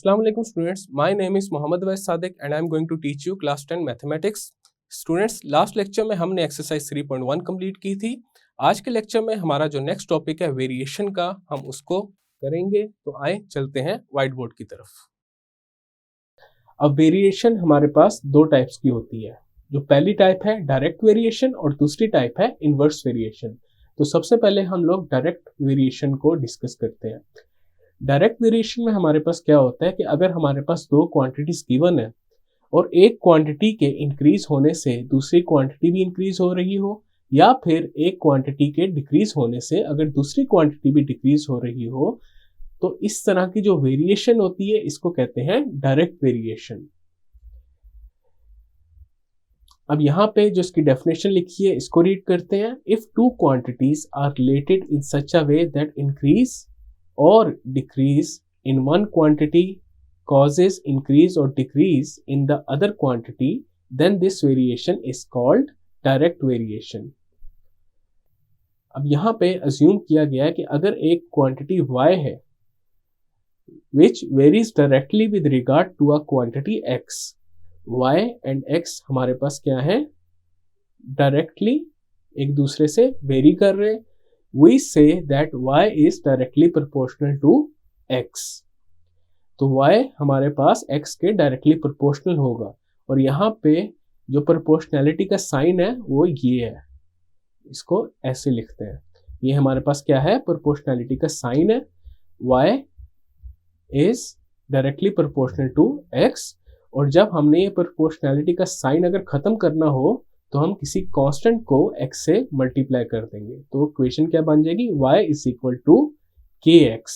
Assalamu alaikum students. My name is Mohammad Wais Sadiq and I am going to teach you class 10 mathematics. Students, last lecture में हमने exercise 3.1 complete की थी. आज के lecture में हमारा जो नेक्स्ट टॉपिक है वेरिएशन का, हम उसको करेंगे. तो आए चलते हैं व्हाइट बोर्ड की तरफ. अब वेरिएशन हमारे पास दो टाइप्स की होती है. जो पहली टाइप है डायरेक्ट वेरिएशन और दूसरी टाइप है इनवर्स वेरिएशन. तो सबसे पहले हम लोग डायरेक्ट वेरिएशन को डिस्कस करते हैं. डायरेक्ट वेरिएशन में हमारे पास क्या होता है कि अगर हमारे पास दो क्वांटिटीज गिवन है और एक क्वांटिटी के इंक्रीज होने से दूसरी क्वांटिटी भी इंक्रीज हो रही हो, या फिर एक क्वांटिटी के डिक्रीज होने से अगर दूसरी क्वांटिटी भी डिक्रीज हो रही हो, तो इस तरह की जो वेरिएशन होती है इसको कहते हैं डायरेक्ट वेरिएशन. अब यहाँ पे जो इसकी डेफिनेशन लिखी है इसको रीड करते हैं. If two quantities are related in such a way that increase or decrease in one quantity causes increase or decrease in the other quantity, then this variation is called direct variation. अब यहाँ पे assume किया गया है कि अगर एक quantity y है which varies directly with regard to a quantity x, y and x हमारे पास क्या है, directly एक दूसरे से vary कर रहे हैं. We say that y is directly proportional to x. तो y हमारे पास x के डायरेक्टली प्रोपोर्शनल होगा. और यहाँ पे जो प्रोपोर्शनैलिटी का साइन है वो ये है, इसको ऐसे लिखते हैं. ये हमारे पास क्या है, प्रोपोर्शनैलिटी का साइन है. y is directly proportional to x. और जब हमने ये प्रोपोर्शनैलिटी का साइन अगर खत्म करना हो तो हम किसी कांस्टेंट को x से मल्टीप्लाई कर देंगे. तो इक्वेशन क्या बन जाएगी, y is equal to kx.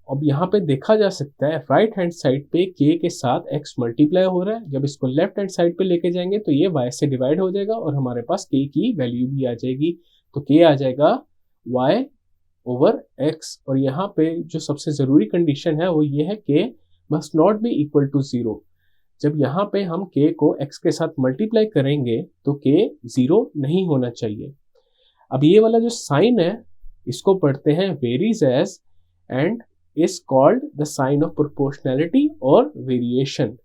अब यहाँ पे देखा जा सकता है राइट हैंड साइड पे k के साथ x मल्टीप्लाई हो रहा है. जब इसको लेफ्ट हैंड साइड पे लेके जाएंगे तो ये y से डिवाइड हो जाएगा और हमारे पास k की वैल्यू भी आ जाएगी. तो k आ जाएगा y ओवर x. और यहाँ पे जो सबसे ज़रूरी कंडीशन है वो ये है k must not be equal to 0. जब यहाँ पे हम k को x के साथ मल्टीप्लाई करेंगे तो k 0 नहीं होना चाहिए. अब ये वाला जो साइन है इसको पढ़ते हैं varies as and is called the sign of proportionality or variation.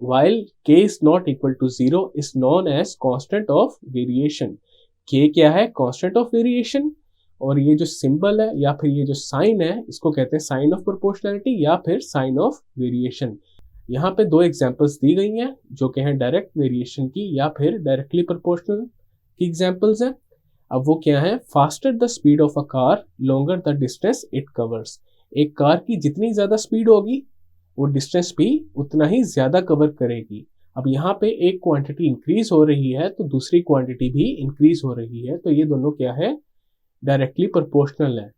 While k is not equal to 0 is known as constant of variation. k क्या है, कांस्टेंट ऑफ वेरिएशन. और ये जो सिंबल है या फिर ये जो साइन है इसको कहते हैं साइन ऑफ प्रोपोर्शनैलिटी या फिर साइन ऑफ वेरिएशन. यहाँ पे दो एग्जांपल्स दी गई हैं जो कि हैं डायरेक्ट वेरिएशन की या फिर डायरेक्टली प्रोपोर्शनल की एग्जांपल्स हैं. अब वो क्या है, faster the speed of a car longer the distance it covers. एक कार की जितनी ज़्यादा स्पीड होगी वो डिस्टेंस भी उतना ही ज़्यादा कवर करेगी. अब यहाँ पे एक क्वांटिटी इंक्रीज हो रही है तो दूसरी क्वांटिटी भी इंक्रीज हो रही है. तो ये दोनों क्या है, डायरेक्टली प्रोपोर्शनल है.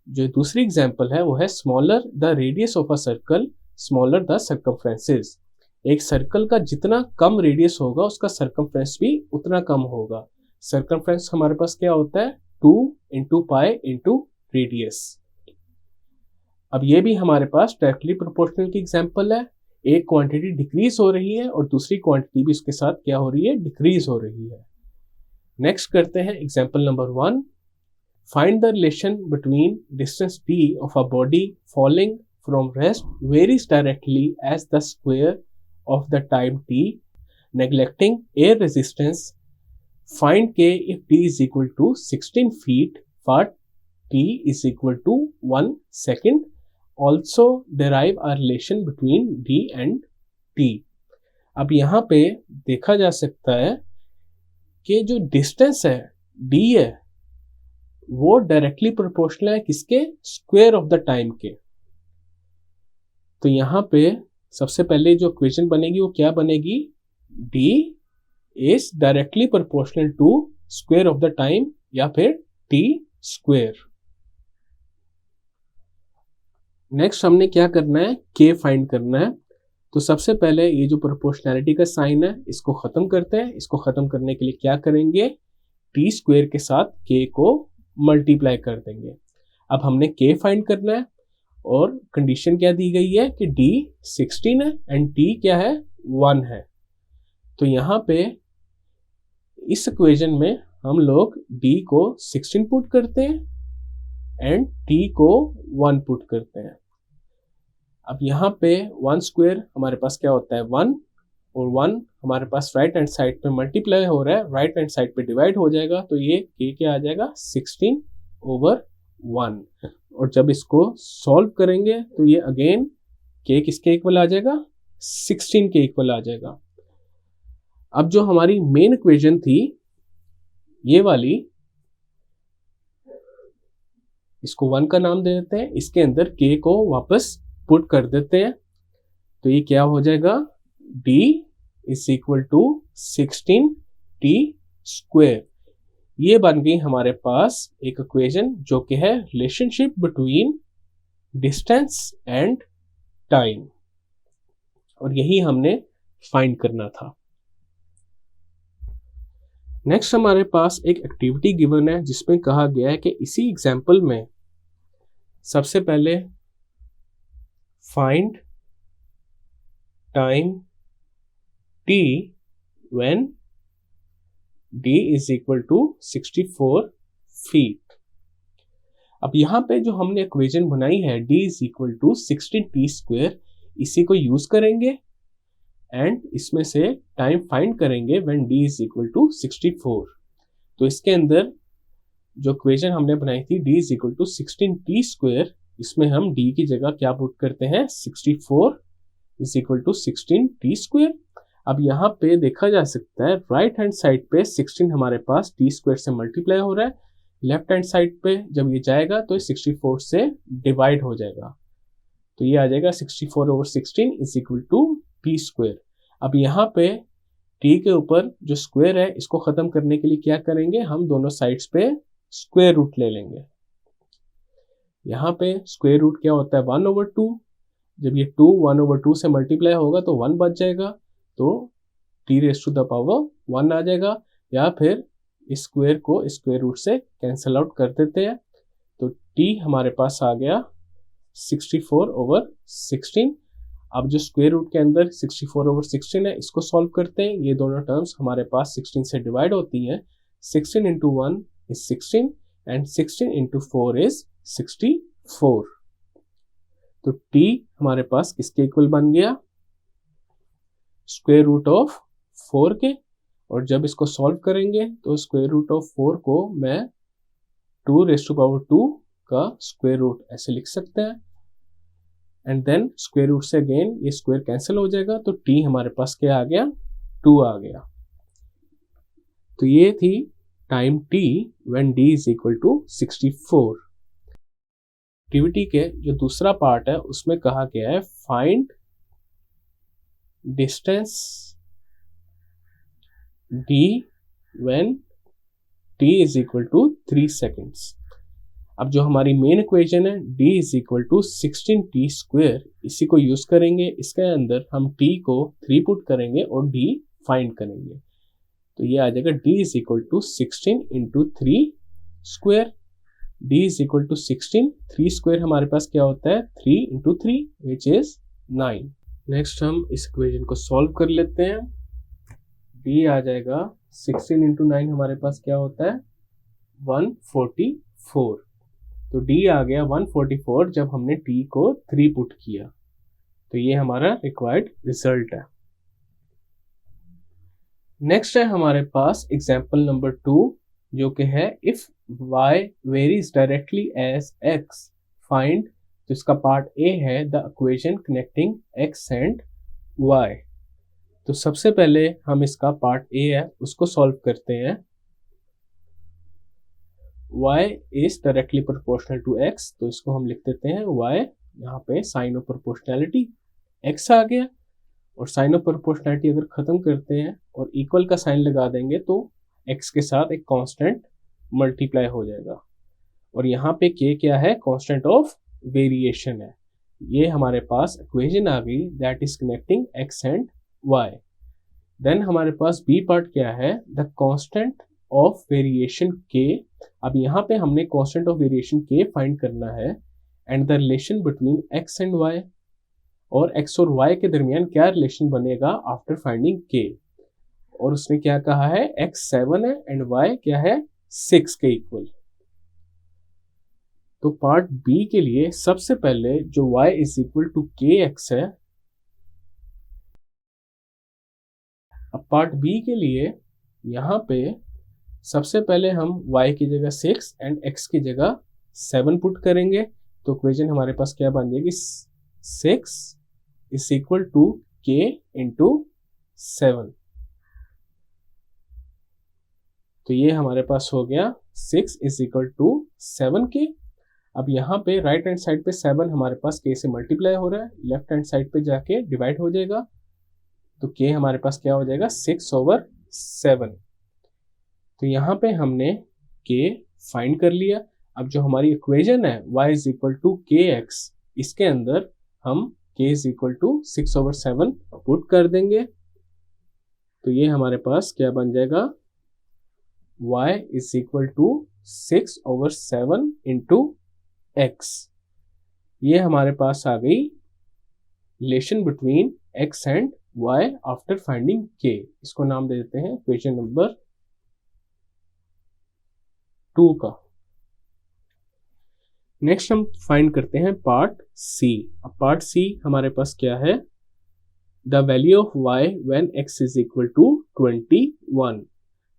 जो दूसरी एग्जाम्पल है वो है smaller the radius of a circle smaller the circumferences. एक सर्कल का जितना कम रेडियस होगा उसका सर्कमफ्रेंस भी उतना कम होगा. सर्कमफ्रेंस हमारे पास क्या होता है, 2 इंटू पाई इंटू रेडियस. अब ये भी हमारे पास डायरेक्टली प्रोपोर्शनल की एग्जांपल है. एक क्वांटिटी डिक्रीज हो रही है और दूसरी क्वांटिटी भी उसके साथ क्या हो रही है, डिक्रीज हो रही है. नेक्स्ट करते हैं example number 1. Find the relation between distance d of a body falling from rest varies directly as the square of the time t, neglecting air resistance. Find k if t is equal to 16 feet for t is equal to 1 second. Also derive a relation between d and t. अब यहाँ पे देखा जा सकता है कि जो distance है d है वो डायरेक्टली प्रोपोर्शनल है किसके, स्क्वायर ऑफ द टाइम के. तो यहाँ पे सबसे पहले जो इक्वेशन बनेगी वो क्या बनेगी, d is directly proportional to square of the time या फिर t स्क्वायर. नेक्स्ट हमने क्या करना है, k फाइंड करना है. तो सबसे पहले ये जो प्रोपोर्शनैलिटी का साइन है इसको खत्म करते हैं. इसको खत्म करने के लिए क्या करेंगे, t स्क्वायर के साथ k को मल्टीप्लाई कर देंगे. अब हमने k फाइंड करना है और कंडीशन क्या दी गई है कि d 16 है एंड t क्या है, 1 है. तो यहाँ पे इस इक्वेशन में हम लोग d को 16 पुट करते हैं एंड t को 1 पुट करते हैं. अब यहाँ पे 1 स्क्वायर हमारे पास क्या होता है 1, और 1 हमारे पास राइट हैंड साइड पे मल्टीप्लाई हो रहा है, राइट हैंड साइड पे डिवाइड हो जाएगा, तो ये k क्या आ जाएगा 16/1। और जब इसको सॉल्व करेंगे तो ये अगेन k किसके इक्वल आ जाएगा 16 के इक्वल आ जाएगा। अब जो हमारी मेन इक्वेशन थी ये वाली, इसको 1 का नाम दे देते हैं, इसके अंदर k को वापस पुट कर देते हैं, तो ये क्या हो जाएगा d is equal to 16t square. ये बन गई हमारे पास एक इक्वेशन जो कि है relationship between distance and time, और यही हमने फाइंड करना था। नेक्स्ट हमारे पास एक एक्टिविटी गिवन है जिसमें कहा गया है कि इसी एग्जाम्पल में सबसे पहले find time t when d is equal to 64 feet। अब यहाँ पे जो हमने इक्वेशन बनाई है d is equal to 16t square, इसी को यूज करेंगे एंड इसमें से टाइम फाइंड करेंगे when d is equal to 64। तो इसके अंदर जो इक्वेशन हमने बनाई थी d is equal to 16t square, इसमें हम d की जगह क्या पुट करते हैं 64 is equal to 16t square. अब यहाँ पे देखा जा सकता है राइट हैंड साइड पे 16 हमारे पास t स्क्वायर से मल्टीप्लाई हो रहा है, लेफ्ट हैंड साइड पे जब ये जाएगा तो 64 से डिवाइड हो जाएगा, तो ये आ जाएगा 64/16 is equal to t square. अब यहाँ पे t के ऊपर जो स्क्वायर है इसको खत्म करने के लिए क्या करेंगे, हम दोनों साइड्स पे स्क्वायर रूट ले लेंगे। यहाँ पे स्क्वायर रूट क्या होता है 1/2, जब ये 2 1/2 से मल्टीप्लाई होगा तो 1 बच जाएगा, तो t raise to the power 1 आ जाएगा, या फिर इस स्क्वायर को स्क्वायर रूट से कैंसिल आउट कर देते हैं, तो t हमारे पास आ गया 64/16। अब जो स्क्वायर रूट के अंदर 64/16 है इसको सॉल्व करते हैं, ये दोनों टर्म्स हमारे पास 16 से डिवाइड होती हैं, 16 into 1 is 16 and 16 into 4 is 64। तो t हमारे पास किसके इक्वल बन गया स्क्वायर रूट ऑफ 4 के, और जब इसको सॉल्व करेंगे तो स्क्वायर रूट ऑफ 4 को मैं 2 रेज़ टू पावर 2 का स्क्वायर रूट ऐसे लिख सकते हैं, एंड देन स्क्वायर रूट से अगेन ये स्क्वायर कैंसिल हो जाएगा, तो t हमारे पास क्या आ गया 2 आ गया। तो ये थी time t when d is equal to 64। Activity के जो दूसरा पार्ट है उसमें कहा गया है find distance d when t is equal to 3 seconds। अब जो हमारी मेन इक्वेशन है d is equal to 16t square, इसी को यूज करेंगे, इसके अंदर हम t को 3 पुट करेंगे और d फाइंड करेंगे, तो ये आ जाएगा d is equal to 16 into 3 square. d is equal to 16, 3 square हमारे पास क्या होता है 3 into 3 which is 9। नेक्स्ट हम इस इक्वेशन को सॉल्व कर लेते हैं, d आ जाएगा 16 into 9 हमारे पास क्या होता है 144, तो d आ गया 144 जब हमने t को 3 पुट किया, तो ये हमारा रिक्वायर्ड रिजल्ट है। नेक्स्ट है हमारे पास एग्जाम्पल नंबर 2 जो कि है if y varies directly as x find, तो इसका पार्ट ए है the equation connecting x and y। तो सबसे पहले हम इसका पार्ट ए है उसको सॉल्व करते हैं। y is directly proportional to x, तो इसको हम लिख देते हैं y, यहाँ पे साइन ऑफ प्रोपोर्शनैलिटी x आ गया, और साइन ऑफ प्रोपोर्शनैलिटी अगर खत्म करते हैं और इक्वल का साइन लगा देंगे तो x के साथ एक कांस्टेंट मल्टीप्लाई हो जाएगा, और यहाँ पे k क्या है कांस्टेंट ऑफ वेरिएशन है। ये हमारे पास इक्वेशन आ गई that is connecting x and y। Then हमारे पास बी पार्ट क्या है the constant of variation k। अब यहाँ पे हमने constant of variation k find करना है and the relation between x and y, और x और y के दरमियान क्या रिलेशन बनेगा आफ्टर फाइंडिंग k, और उसने क्या कहा है x 7 है एंड y क्या है 6 के इक्वल। तो पार्ट बी के लिए सबसे पहले जो y is equal to k x है, अब पार्ट बी के लिए यहाँ पे सबसे पहले हम y की जगह 6 एंड x की जगह 7 पुट करेंगे। तो इक्वेशन हमारे पास क्या बन जाएगी, 6 is equal to k into 7। तो ये हमारे पास हो गया 6 इज इक्वल टू 7k। अब यहाँ पे राइट हैंड साइड पे 7 हमारे पास k से मल्टीप्लाई हो रहा है, लेफ्ट हैंड साइड पे जाके डिवाइड हो जाएगा। तो k हमारे पास क्या हो जाएगा, 6/7। तो यहाँ पे हमने k फाइंड कर लिया। अब जो हमारी इक्वेशन है y is equal to k x, इसके अंदर हम k is equal to 6/7 put कर देंगे। तो ये हमारे पास क्या बन जाएगा, y is equal to 6/7 into x। ये हमारे पास आ गई relation between x and y after finding k। इसको नाम दे देते हैं इक्वेशन नंबर 2 का। नेक्स्ट हम फाइंड करते हैं पार्ट सी। अब पार्ट सी हमारे पास क्या है, the value of y when x is equal to 21।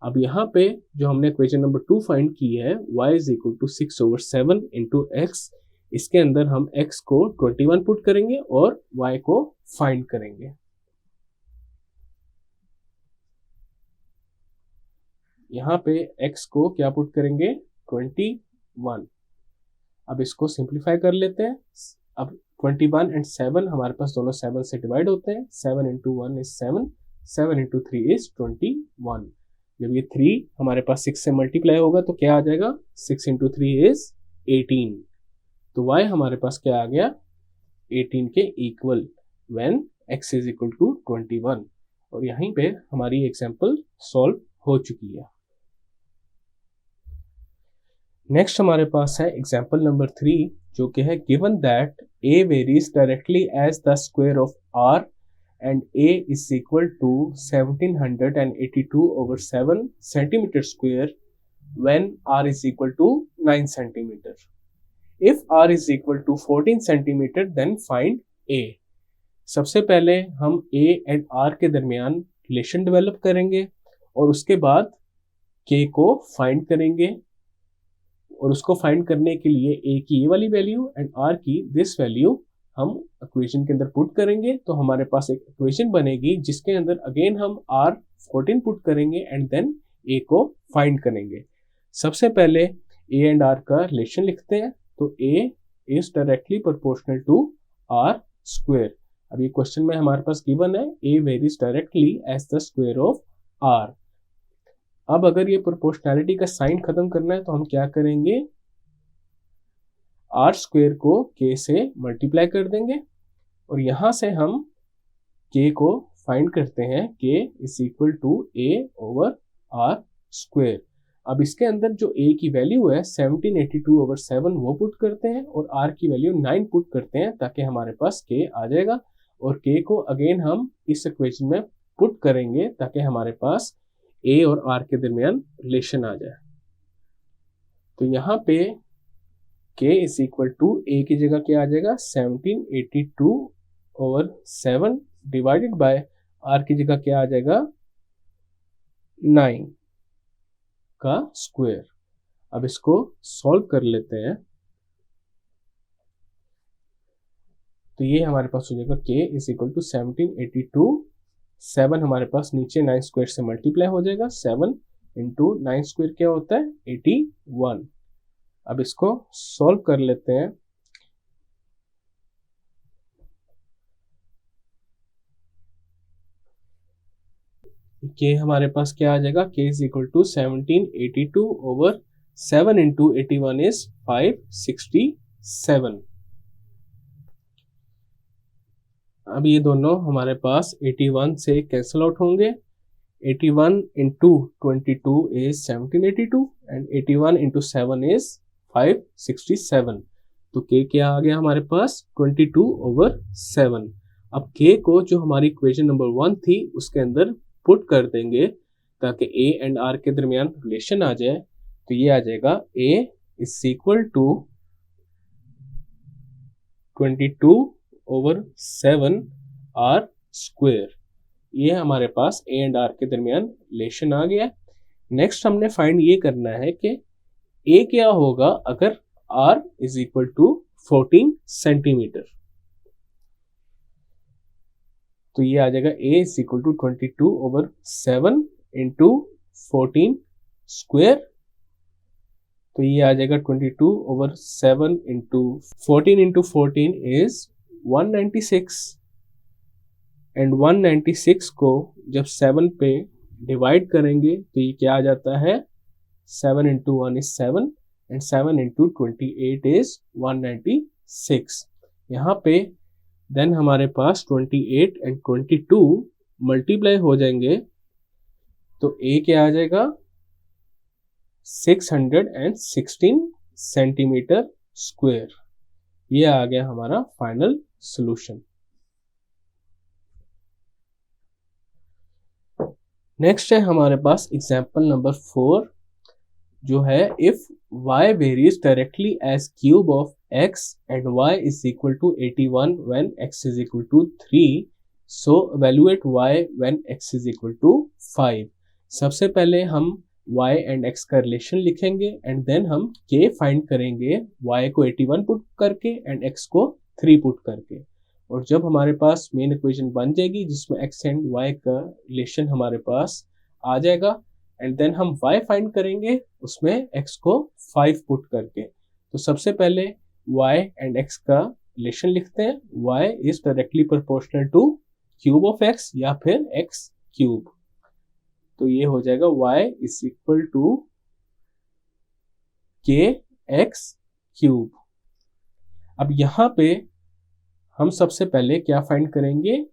अब यहाँ पे जो हमने इक्वेशन नंबर 2 फाइंड की है, y is equal to 6/7 into x, इसके अंदर हम x को 21 पुट करेंगे और y को फाइंड करेंगे। यहाँ पे x को क्या पुट करेंगे, 21। अब इसको सिंप्लीफाई कर लेते हैं। अब 21 एंड 7 हमारे पास दोनों 7 से डिवाइड होते हैं। 7 इंटू 1 इज 7, 7 इंटू 3 इज 21। जब ये 3 हमारे पास 6 से मल्टीप्लाई होगा तो क्या आ जाएगा, 6 इंटू 3 इज 18। तो y हमारे पास क्या आ गया, 18 के equal when x is equal to 21। और यहीं पे हमारी एग्जाम्पल सॉल्व हो चुकी है। नेक्स्ट हमारे पास है एग्जाम्पल नंबर 3, जो कि है given that a varies directly as the square of r and a is equal to 1782/7 centimeter square when r is equal to 9 centimeter. If r is equal to 14 centimeter, then find a. सबसे पहले हम a and r के दरमियान relation develop करेंगे और उसके बाद k को फाइंड करेंगे। और उसको फाइंड करने के लिए a की ये वाली वैल्यू एंड r की दिस वैल्यू हम इक्वेशन के अंदर पुट करेंगे। तो हमारे पास एक इक्वेशन बनेगी जिसके अंदर अगेन हम r 14 पुट करेंगे एंड देन a को फाइंड करेंगे। सबसे पहले a एंड r का रिलेशन लिखते हैं। तो a is directly proportional to r square. अब ये क्वेश्चन में हमारे पास गिवन है a varies directly as the square of r। अब अगर ये प्रोपोर्शनैलिटी का साइन खत्म करना है तो हम क्या करेंगे, आर स्क्वायर को k से मल्टीप्लाई कर देंगे और यहां से हम k को फाइंड करते हैं। k is equal to a over r square. अब इसके अंदर जो a की वैल्यू है 1782/7 वो पुट करते हैं और r की वैल्यू 9 पुट करते हैं ताकि हमारे पास k आ जाएगा। और k को अगेन हम इस इक्वेशन में पुट करेंगे ताकि हमारे पास a और r के दरमियान रिलेशन आ जाए। तो यहाँ पे k is equal to a की जगह क्या आ जाएगा, 1782/7 डिवाइडेड बाय r की जगह क्या आ जाएगा, 9 का स्क्वायर। अब इसको सॉल्व कर लेते हैं। तो ये हमारे पास हो जाएगा k इज इक्वल टू 1782, 7 हमारे पास नीचे 9 स्क्वायर से मल्टीप्लाई हो जाएगा। 7 इंटू 9 स्क्वायर क्या होता है, 81। अब इसको सॉल्व कर लेते हैं। के हमारे पास क्या आ जाएगा, k is equal to 1782/7 into 81 is 567। अब ये दोनों हमारे पास 81 से कैंसिल आउट होंगे। 81 into 22 is 1782 and 81 into 7 is 567। तो k क्या आ गया हमारे पास, 22/7। अब k को जो हमारी इक्वेशन नंबर 1 थी उसके अंदर पुट कर देंगे ताकि a एंड r के दरमियान रिलेशन आ जाए। तो ये आ जाएगा a is equal to 22/7 r square. ये हमारे पास ए एंड आर के दरमियान रिलेशन आ गया। नेक्स्ट हमने फाइंड ये करना है कि ए क्या होगा अगर R is equal to 14 centimetre. तो ये आ जाएगा A is equal to 22/7 into 14 square. तो ये आ जाएगा 22/7 इंटू 14 इज 196 एंड 196 को जब 7 पे डिवाइड करेंगे तो ये क्या आ जाता है 7 into 1 is 7 and 7 into 28 is 196। यहाँ पे देन हमारे पास 28 एंड 22 मल्टीप्लाई हो जाएंगे तो ए क्या आ जाएगा 616 सेंटीमीटर स्क्वायर। ये आ गया हमारा फाइनल सॉल्यूशन। नेक्स्ट है हमारे पास एग्जांपल नंबर 4 जो है if y varies directly as cube of x and y is equal to 81 when x is equal to 3, so evaluate y when x is equal to 5। सबसे पहले हम y and x का relation लिखेंगे and then हम k find करेंगे y को 81 put करके and x को 3 पुट करके। और जब हमारे पास मेन इक्वेशन बन जाएगी जिसमें x एंड y का रिलेशन हमारे पास आ जाएगा एंड देन हम y फाइंड करेंगे उसमें x को 5 पुट करके। तो सबसे पहले y एंड x का रिलेशन लिखते हैं। y is directly proportional two cube of x या फिर x क्यूब। तो ये हो जाएगा y is equal to kx cube. अब यहाँ पे हम सबसे पहले क्या फाइंड करेंगे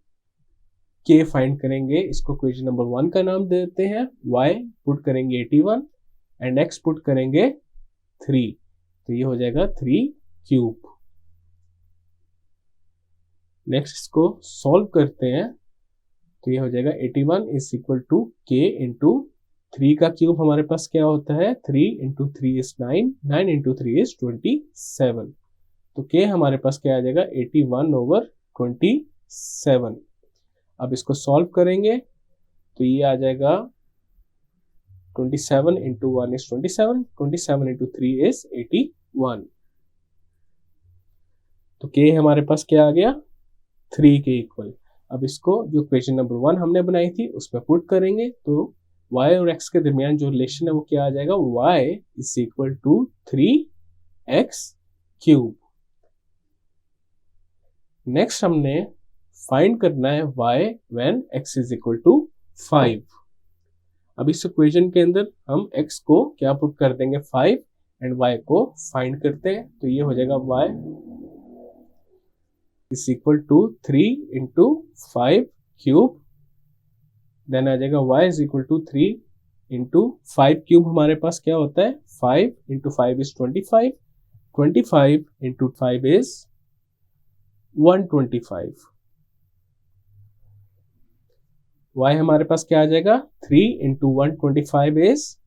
k फाइंड करेंगे। इसको इक्वेशन नंबर 1 का नाम देते हैं। y पुट करेंगे 81 एंड x पुट करेंगे 3। तो ये हो जाएगा 3 क्यूब। नेक्स्ट इसको सॉल्व करते हैं तो ये हो जाएगा 81 is equal to k into 3 का क्यूब हमारे पास क्या होता है 3 इंटू 3 इज 9, 9 इंटू 3 इज 27। तो k हमारे पास क्या आ जाएगा 81/27। अब इसको सॉल्व करेंगे तो ये आ जाएगा 27 इंटू 1 इज 27, 27 इंटू 3 इज 81। तो k हमारे पास क्या आ गया 3 के इक्वल। अब इसको जो इक्वेशन नंबर 1 हमने बनाई थी उसमें पुट करेंगे तो y और x के दरमियान जो रिलेशन है वो क्या आ जाएगा y is equal to 3x cube. Next हमने फाइंड करना है y when x is equal to 5। अब इस इक्वेशन के अंदर हम x को क्या पुट कर देंगे 5 एंड y को फाइंड करते हैं। तो ये हो जाएगा y is equal to 3 into 5 cube. Then आ जाएगा y is equal to 3 into 5 cube हमारे पास क्या होता है 5 into 5 is 25, 25 into 5 is 125। y हमारे पास क्या आ जाएगा 3 इंटू 125 इज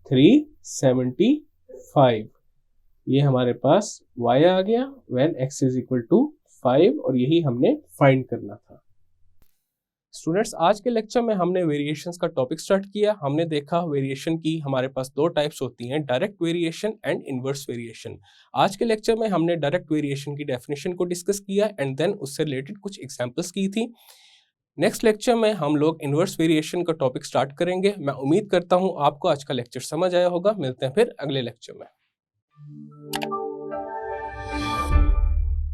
375। ये हमारे पास y आ गया when x is equal to 5 और यही हमने फाइंड करना था। स्टूडेंट्स आज के लेक्चर में हमने वेरिएशंस का टॉपिक स्टार्ट किया। हमने देखा वेरिएशन की हमारे पास 2 टाइप्स होती हैं, direct variation and inverse variation. आज के लेक्चर में हमने डायरेक्ट वेरिएशन की डेफिनेशन को डिस्कस किया एंड देन उससे रिलेटेड कुछ एग्जांपल्स की थी। नेक्स्ट लेक्चर में हम लोग इनवर्स वेरिएशन का टॉपिक स्टार्ट करेंगे। मैं उम्मीद करता हूँ आपको आज का लेक्चर समझ आया होगा। मिलते हैं फिर अगले लेक्चर में।